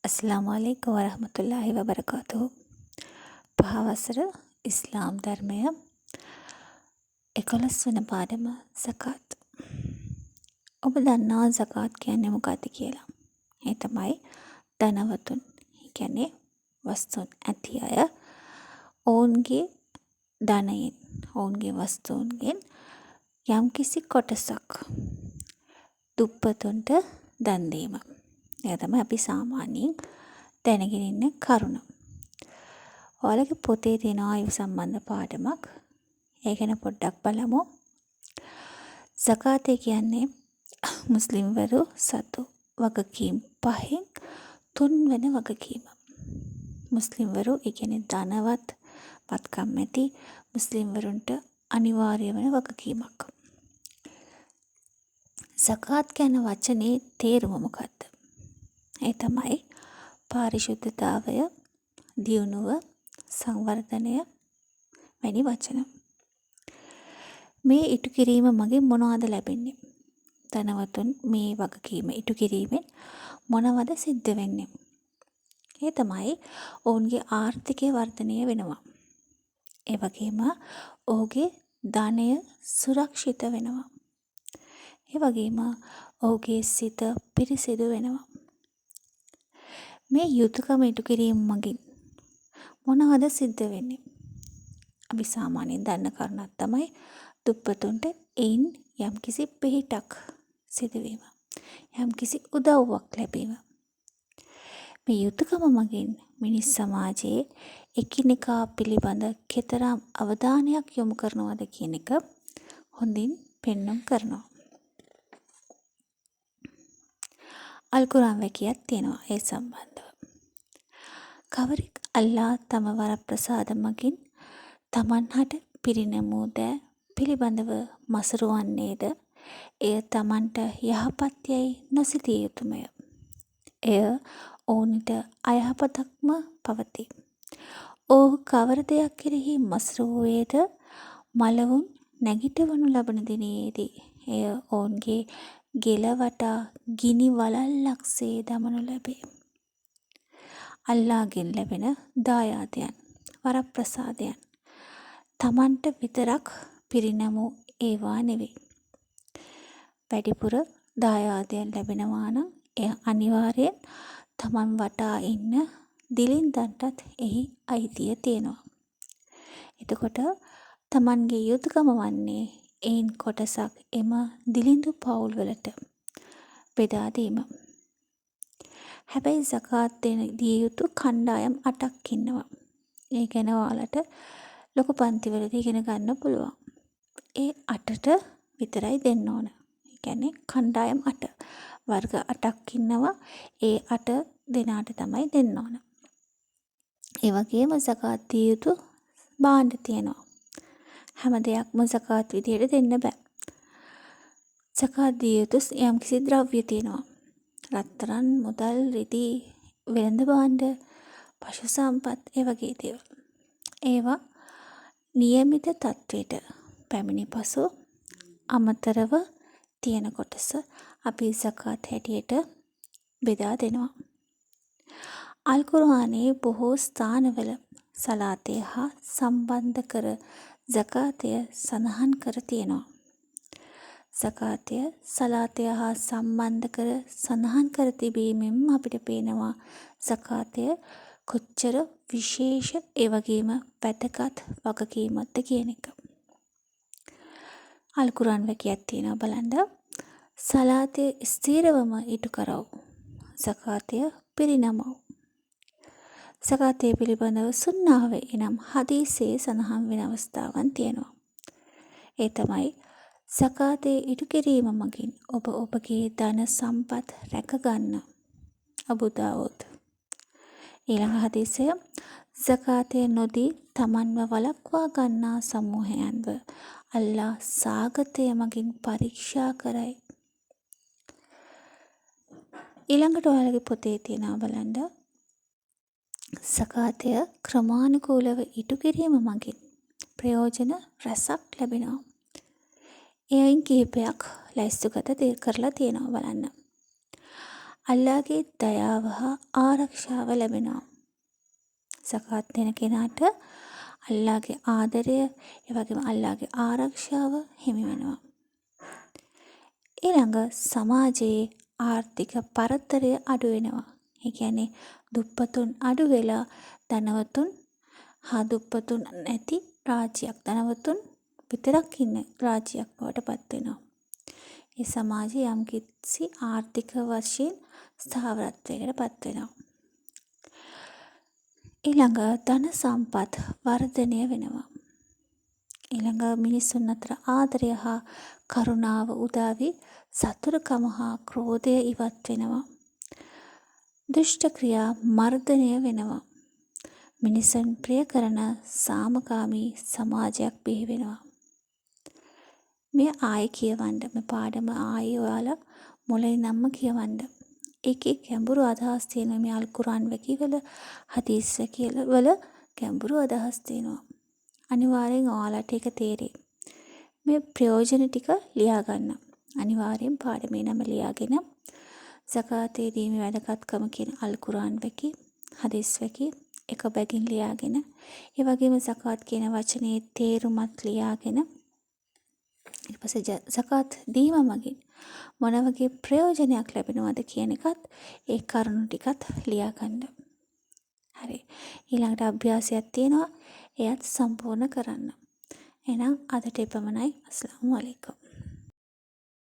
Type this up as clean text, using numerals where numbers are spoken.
අස්ලාමු අලයිකුම් වරහමතුල්ලාහි වබරකාතුහු. පහවසර ඉස්ලාම් ධර්මය 11 වන පාඩම සකාත්. ඔබ දන්නවා සකාත් කියන්නේ මොකක්ද කියලා. ඒ තමයි ධනවතුන්, කියන්නේ වස්තුන් ඇති අය ඔවුන්ගේ ධනයෙන්, ඔවුන්ගේ වස්තුන්ගෙන් යම්කිසි කොටසක් දුප්පතුන්ට දන් දීම. ඒක තමයි අපි සාමාන්‍යයෙන් දැනගෙන ඉන්න කරුණ. ඔයාලගේ පොතේ තියෙනවා ඒ සම්බන්ධ පාඩමක්. ඒ ගැන පොඩ්ඩක් බලමු. සකාතේ කියන්නේ මුස්ලිම්වරු සතු වගකීම් 5න් 3 වෙනි වගකීම. මුස්ලිම්වරු ඒ කියන්නේ ධනවත් පත්කම් ඇති මුස්ලිම්වරුන්ට අනිවාර්ය වෙන වගකීමක්. සකාත් කියන වචනේ තේරුම මොකක්ද? ඒ තමයි පාරිශුද්ධතාවය, දියුණුව, සංවර්ධනය වැනි වචන. මේ ඉටු කිරීම මගින් මොනවද ලැබෙන්නේ? ධනවතුන් මේ වගකීම ඉටු කිරීමෙන් මොනවද සිද්ධ වෙන්නේ? ඒ තමයි ඔවුන්ගේ ආර්ථිකය වර්ධනය වෙනවා. ඒ වගේම ඔහුගේ ධනය සුරක්ෂිත වෙනවා. ඒ වගේම ඔහුගේ සිත පිරිසිදු වෙනවා. මේ යුතුයකම ඉටු කිරීම මගින් මොනවද සිද්ධ වෙන්නේ? අපි සාමාන්‍යයෙන් දන්න කරුණක් තමයි දුප්පතුන්ට එයින් යම්කිසි පිහිටක් සිදුවීම. යම්කිසි උදව්වක් ලැබීම. මේ යුතුයකම මගින් මිනිස් සමාජයේ එකිනෙකා පිළිබඳ කෙතරම් අවධානයක් යොමු කරනවද කියන එක හොඳින් පෙන්වන්න කරනවා. අල් කුර්ආන් වැකියක් තියෙනවා ඒ සම්බන්ධව. කවරෙක් අල්ලා තම වරප්‍රසාද මගින් තමන්හට පිරිනැමූ දෑ පිළිබඳව මසුරුවන්නේද එය තමන්ට යහපත් යැයි නොසිතිය යුතුමය. එය ඔවුන්ට අයහපතක්ම පවතී. ඔහු කවර දෙයක් කෙරෙහි මසුරු වූයේද මළවුන් නැගිටවනු ලබන දිනයේදී එය ඔවුන්ගේ ගෙල වටා ගිනි වළල්ලක්සේ දමනු ලැබේ. අල්ලාහ්ගෙන් ලැබෙන දායාදයන්, වරප්‍රසාදයන් තමන්ට විතරක් පිරිනැමූ ඒවා නෙවෙයි. වැඩිපුර දායාදයන් ලැබෙනවා නම් එය අනිවාර්යෙන් තමන් වටා ඉන්න දිලින්දන්ටත් එහි අයිතිය තියෙනවා. එතකොට තමන්ගේ යුතුයකම වන්නේ එයින් කොටසක් එම දිලිඳු පවුල්වලට බෙදා දීම. හැබැයි සකාත් දිය යුතු කණ්ඩායම් 8ක් ඉන්නවා. ඒ ගැන ඔයාලට ලොකු පන්තිවලදී ඉගෙන ගන්න පුළුවන්. ඒ 8ට විතරයි දෙන්න ඕන. ඒ කියන්නේ කණ්ඩායම් 8. වර්ග 8ක් ඉන්නවා. ඒ 8 දෙනාට තමයි දෙන්න ඕන. ඒ වගේම සකාත් දිය යුතු භාණ්ඩ තියෙනවා. හැම දෙයක්ම සකාත් විදියට දෙන්න බෑ. සකාත් දිය යුතු යම්කිසි ද්‍රව්‍ය තියෙනවා. රත්තරන්, මුදල්, රිදී, වෙළඳ භාණ්ඩ, පශු සම්පත් ඒ වගේ දේවල්. ඒවා නියමිත තත්වයට පැමිණි පසු අමතරව තියෙන කොටස අපි සකාත් හැටියට බෙදා දෙනවා. අල් කුර්ආනයේ බොහෝ ස්ථානවල සලාතය හා සම්බන්ධ කර සකාතය සඳහන් කර තියෙනවා. සකාතය සලාතය හා සම්බන්ධ කර සඳහන් කර තිබීමෙන් අපිට පේනවා සකාතය කොච්චර විශේෂ ඒ වගේම වැදගත් වගකීමක්ද කියන එක. අල් කුර්ආන් වැකියක් තියෙනවා බලන්න. සලාතය ස්ථීරවම ඉටු කරව. සකාතය පිරිනමව. සකාතය පිළිබඳව සුන්නාව එනම් හදීසේ සඳහන් වෙන අවස්ථාවන් තියෙනවා. ඒ තමයි සකාතේ ඉටු කිරීම මගින් ඔබ ඔබගේ ධන සම්පත් රැකගන්න. අබු දාවුද්. ඊළඟ හදීසය සකාතය නොදී තමන්ව වළක්වා ගන්නා සමූහයන්ව අල්ලාහ් සාගතය මගින් පරීක්ෂා කරයි. ඊළඟට ඔයාලගේ පොතේ තියෙනවා බලන්න. සකාතය ක්‍රමානුකූලව ඉටු කිරීම මගින් ප්‍රයෝජන රැසක් ලැබෙනවා. එයින් කිහිපයක් ලැයිස්තුගත කරලා තියෙනවා බලන්න. අල්ලාහගේ දයාව හා ආරක්ෂාව ලැබෙනවා. සකාත් දෙන කෙනාට අල්ලාහගේ ආදරය, ඒ වගේම අල්ලාහගේ ආරක්ෂාව හිමි වෙනවා. ඊළඟ සමාජයේ ආර්ථික පරතරය අඩු වෙනවා. ඒ කියන්නේ දුප්පතුන් අඩු වෙලා ධනවතුන් හා දුප්පතුන් නැති රාජ්‍යයක්, ධනවතුන් විතරක් ඉන්න රාජ්‍යයක් බවට පත් වෙනවා. ඒ සමාජය යම්කිසි ආර්ථික වශයෙන් ස්ථාවරත්වයකට පත් වෙනවා. ඊළඟ ධන සම්පත් වර්ධනය වෙනවා. ඊළඟ මිනිසුන් අතර ආදරය හා කරුණාව උදා වී සතුටුකම හා ක්‍රෝධය ඉවත් වෙනවා. දුෂ්ට ක්‍රියා මර්ධනය වෙනවා. මිනිසුන් ප්‍රිය කරන සාමකාමී සමාජයක් බිහි වෙනවා. මේ ආයෙ කියවන්න, මේ පාඩම ආයෙ ඔයාලා මුලින්ම කියවන්න. ඒකේ ගැඹුරු අදහස් තියෙනවා. මේ අල් කුර්ආන් වැකිවල, හදීස් වැකිවල ගැඹුරු අදහස් තියෙනවා. අනිවාර්යෙන් ඔයාලට ඒක තේරෙයි. මේ ප්‍රයෝජන ටික ලියා ගන්න. අනිවාර්යෙන් පාඩමේ නම ලියාගෙන සකාතේ දීමේ වැදගත්කම කියන අල් කුර්ආන් වැකි, හදීස් වැකි එක බැගින් ලියාගෙන, ඒ වගේම සකාත් කියන වචනේ තේරුමත් ලියාගෙන, ඊට පස්සේ සකාත් දීම මගින් මොන වගේ ප්‍රයෝජනයක් ලැබෙනවද කියන එකත් ඒ කරුණු ටිකත් ලියා ගන්න. හරි. ඊළඟට අභ්‍යාසයක් තියෙනවා. එයත් සම්පූර්ණ කරන්න. එහෙනම් අදට එපමණයි. අස්ලාමු අලයිකුම්.